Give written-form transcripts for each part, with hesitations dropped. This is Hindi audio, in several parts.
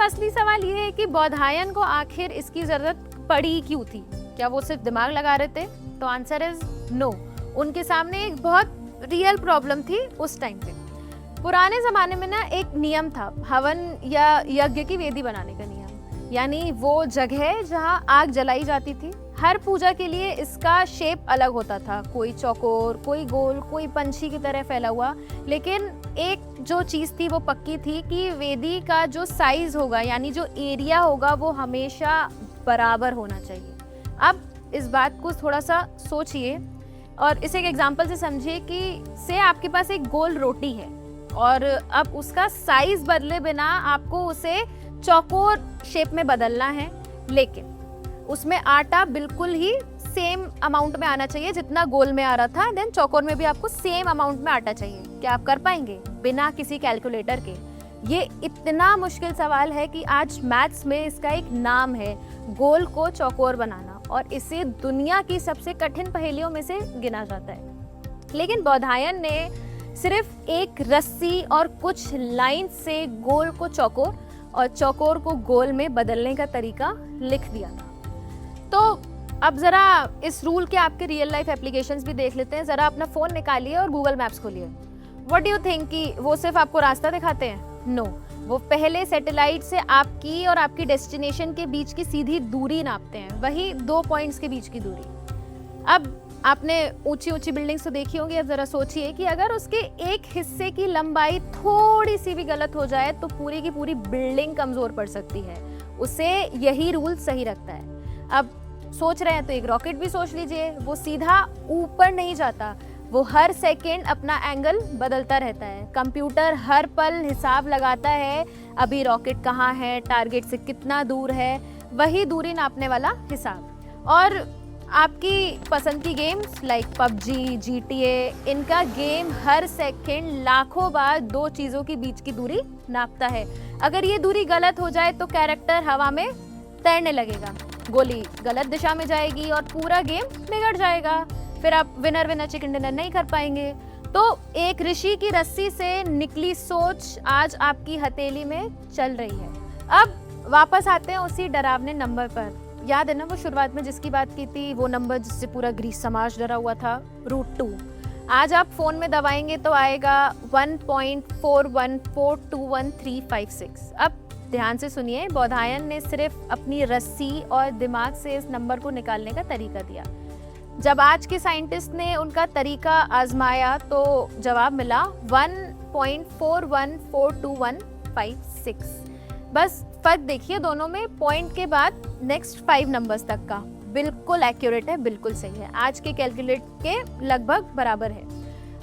असली सवाल ये है कि बौधायन को आखिर इसकी जरूरत पड़ी क्यों थी? क्या वो सिर्फ दिमाग लगा रहे थे? तो आंसर इज नो। उनके सामने एक बहुत रियल प्रॉब्लम थी उस टाइम पे। पुराने जमाने में ना एक नियम था, हवन या यज्ञ की वेदी बनाने का नियम, यानी वो जगह जहाँ आग जलाई जाती थी। हर पूजा के लिए इसका शेप अलग होता था, कोई चौकोर, कोई गोल, कोई पंछी की तरह फैला हुआ। लेकिन एक जो चीज़ थी वो पक्की थी कि वेदी का जो साइज होगा, यानी जो एरिया होगा, वो हमेशा बराबर होना चाहिए। अब इस बात को थोड़ा सा सोचिए और इसे एक एग्जांपल से समझिए कि से आपके पास एक गोल रोटी है और अब उसका साइज बदले बिना आपको उसे चौकोर शेप में बदलना है, लेकिन उसमें आटा बिल्कुल ही सेम अमाउंट में आना चाहिए जितना गोल में आ रहा था। देन चौकोर में भी आपको सेम अमाउंट में आटा चाहिए। क्या आप कर पाएंगे बिना किसी कैलकुलेटर के? ये इतना मुश्किल सवाल है कि आज मैथ्स में इसका एक नाम है, गोल को चौकोर बनाना, और इसे दुनिया की सबसे कठिन पहेलियों में से गिना जाता है। लेकिन बौधायन ने सिर्फ एक रस्सी और कुछ लाइन से गोल को चौकोर और चौकोर को गोल में बदलने का तरीका लिख दिया था। तो अब ज़रा इस रूल के आपके रियल लाइफ एप्लीकेशंस भी देख लेते हैं। ज़रा अपना फ़ोन निकालिए और गूगल मैप्स खोलिए। व्हाट डू यू थिंक कि वो सिर्फ आपको रास्ता दिखाते हैं? नो, वो पहले सैटेलाइट से आपकी और आपकी डेस्टिनेशन के बीच की सीधी दूरी नापते हैं, वही 2 पॉइंट्स के बीच की दूरी। अब आपने ऊंची ऊंची बिल्डिंग्स तो देखी होंगी। अब ज़रा सोचिए कि अगर उसके एक हिस्से की लंबाई थोड़ी सी भी गलत हो जाए तो पूरी की पूरी बिल्डिंग कमज़ोर पड़ सकती है। उसे यही रूल सही रखता है। अब सोच रहे हैं तो एक रॉकेट भी सोच लीजिए, वो सीधा ऊपर नहीं जाता, वो हर सेकंड अपना एंगल बदलता रहता है। कंप्यूटर हर पल हिसाब लगाता है, अभी रॉकेट कहाँ है, टारगेट से कितना दूर है, वही दूरी नापने वाला हिसाब। और आपकी पसंद की गेम्स लाइक पबजी, GTA, इनका गेम हर सेकंड लाखों बार 2 चीज़ों के बीच की दूरी नापता है। अगर ये दूरी गलत हो जाए तो कैरेक्टर हवा में तैरने लगेगा, गोली गलत दिशा में जाएगी और पूरा गेम बिगड़ जाएगा। फिर आप विनर विनर चिकन डिनर नहीं कर पाएंगे। तो एक ऋषि की रस्सी से निकली सोच आज आपकी हथेली में चल रही है। अब वापस आते हैं उसी डरावने नंबर पर। याद है ना वो शुरुआत में जिसकी बात की थी, वो नंबर जिससे पूरा ग्रीस समाज डरा हुआ था, √2। आज आप फोन में दबाएंगे तो आएगा 1.41421356। अब ध्यान से सुनिए, बौधायन ने सिर्फ अपनी रस्सी और दिमाग से इस नंबर को निकालने का तरीका दिया। जब आज के साइंटिस्ट ने उनका तरीका आजमाया तो जवाब मिला 1.41421356। बस फर्क देखिए दोनों में, पॉइंट के बाद नेक्स्ट 5 नंबर्स तक का। बिल्कुल एक्यूरेट है, बिल्कुल सही है, आज के कैलकुलेट के लगभग बराबर है।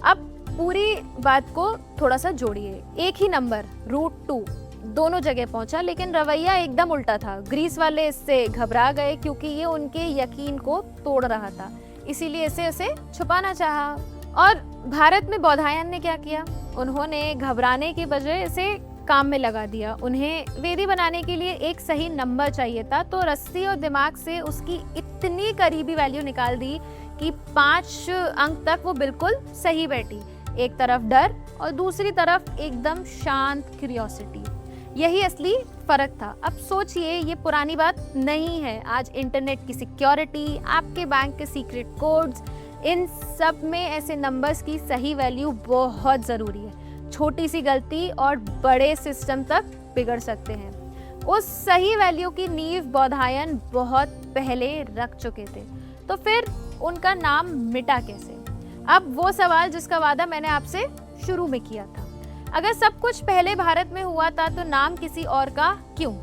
अब पूरी बात को थोड़ा सा जोड़िए। एक ही नंबर √2 दोनों जगह पहुंचा, लेकिन रवैया एकदम उल्टा था। ग्रीस वाले इससे घबरा गए क्योंकि ये उनके यकीन को तोड़ रहा था, इसीलिए इसे उसे छुपाना चाहा। और भारत में बौधायन ने क्या किया? उन्होंने घबराने की बजाय इसे काम में लगा दिया। उन्हें वेदी बनाने के लिए एक सही नंबर चाहिए था, तो रस्सी और दिमाग से उसकी इतनी करीबी वैल्यू निकाल दी कि 5 अंक तक वो बिल्कुल सही बैठी। एक तरफ डर और दूसरी तरफ एकदम शांत क्यूरियोसिटी। यही असली फर्क था। अब सोचिए, ये पुरानी बात नहीं है। आज इंटरनेट की सिक्योरिटी, आपके बैंक के सीक्रेट कोड्स, इन सब में ऐसे नंबर्स की सही वैल्यू बहुत ज़रूरी है। छोटी सी गलती और बड़े सिस्टम तक बिगड़ सकते हैं। उस सही वैल्यू की नींव बौधायन बहुत पहले रख चुके थे। तो फिर उनका नाम मिटा कैसे? अब वो सवाल जिसका वादा मैंने आपसे शुरू में किया था। अगर सब कुछ पहले भारत में हुआ था तो नाम किसी और का क्यों?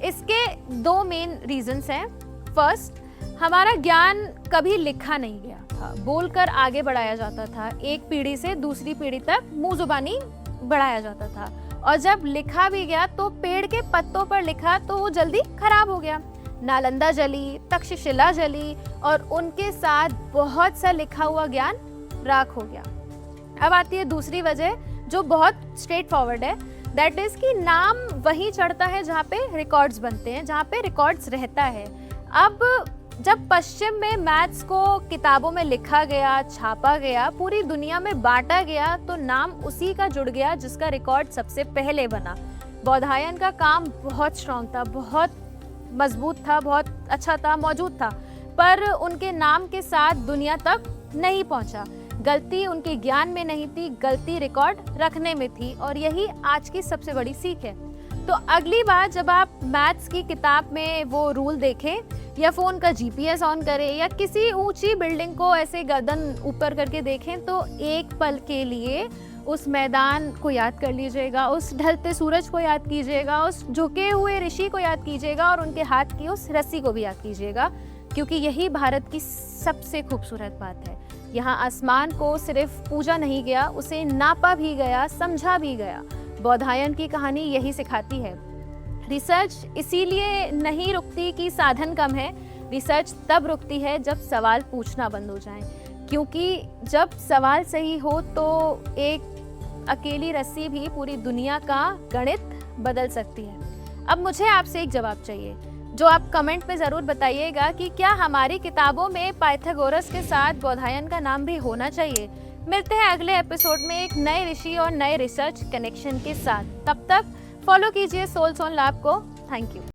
इसके 2 मेन रीजंस हैं। फर्स्ट, हमारा ज्ञान कभी लिखा नहीं गया था, बोलकर आगे बढ़ाया जाता था। एक पीढ़ी से दूसरी पीढ़ी तक मुंह जुबानी बढ़ाया जाता था, और जब लिखा भी गया तो पेड़ के पत्तों पर लिखा तो वो जल्दी खराब हो गया। नालंदा जली, तक्षशिला जली और उनके साथ बहुत सा लिखा हुआ ज्ञान राख हो गया। अब आती है दूसरी वजह जो बहुत स्ट्रेट फॉरवर्ड है, दैट इज कि नाम वहीं चढ़ता है जहाँ पे रिकॉर्ड्स बनते हैं, जहाँ पे रिकॉर्ड्स रहता है। अब जब पश्चिम में मैथ्स को किताबों में लिखा गया, छापा गया, पूरी दुनिया में बांटा गया, तो नाम उसी का जुड़ गया जिसका रिकॉर्ड सबसे पहले बना। बौधायन का काम बहुत स्ट्रांग था, बहुत मजबूत था, बहुत अच्छा था, मौजूद था, पर उनके नाम के साथ दुनिया तक नहीं पहुंचा। गलती उनके ज्ञान में नहीं थी, गलती रिकॉर्ड रखने में थी, और यही आज की सबसे बड़ी सीख है। तो अगली बार जब आप मैथ्स की किताब में वो रूल देखें, या फ़ोन का जीपीएस ऑन करें, या किसी ऊंची बिल्डिंग को ऐसे गर्दन ऊपर करके देखें, तो एक पल के लिए उस मैदान को याद कर लीजिएगा, उस ढलते सूरज को याद कीजिएगा, उस झुके हुए ऋषि को याद कीजिएगा, और उनके हाथ की उस रस्सी को भी याद कीजिएगा, क्योंकि यही भारत की सबसे खूबसूरत बात है। यहाँ आसमान को सिर्फ पूजा नहीं गया, उसे नापा भी गया, समझा भी गया। बौधायन की कहानी यही सिखाती है। रिसर्च इसीलिए नहीं रुकती कि साधन कम है, रिसर्च तब रुकती है जब सवाल पूछना बंद हो जाए, क्योंकि जब सवाल सही हो तो एक अकेली रस्सी भी पूरी दुनिया का गणित बदल सकती है। अब मुझे आपसे एक जवाब चाहिए, जो आप कमेंट में ज़रूर बताइएगा कि क्या हमारी किताबों में पाइथागोरस के साथ बौधायन का नाम भी होना चाहिए। मिलते हैं अगले एपिसोड में एक नए ऋषि और नए रिसर्च कनेक्शन के साथ। तब तक फॉलो कीजिए सोल सोन लैब को। Thank you.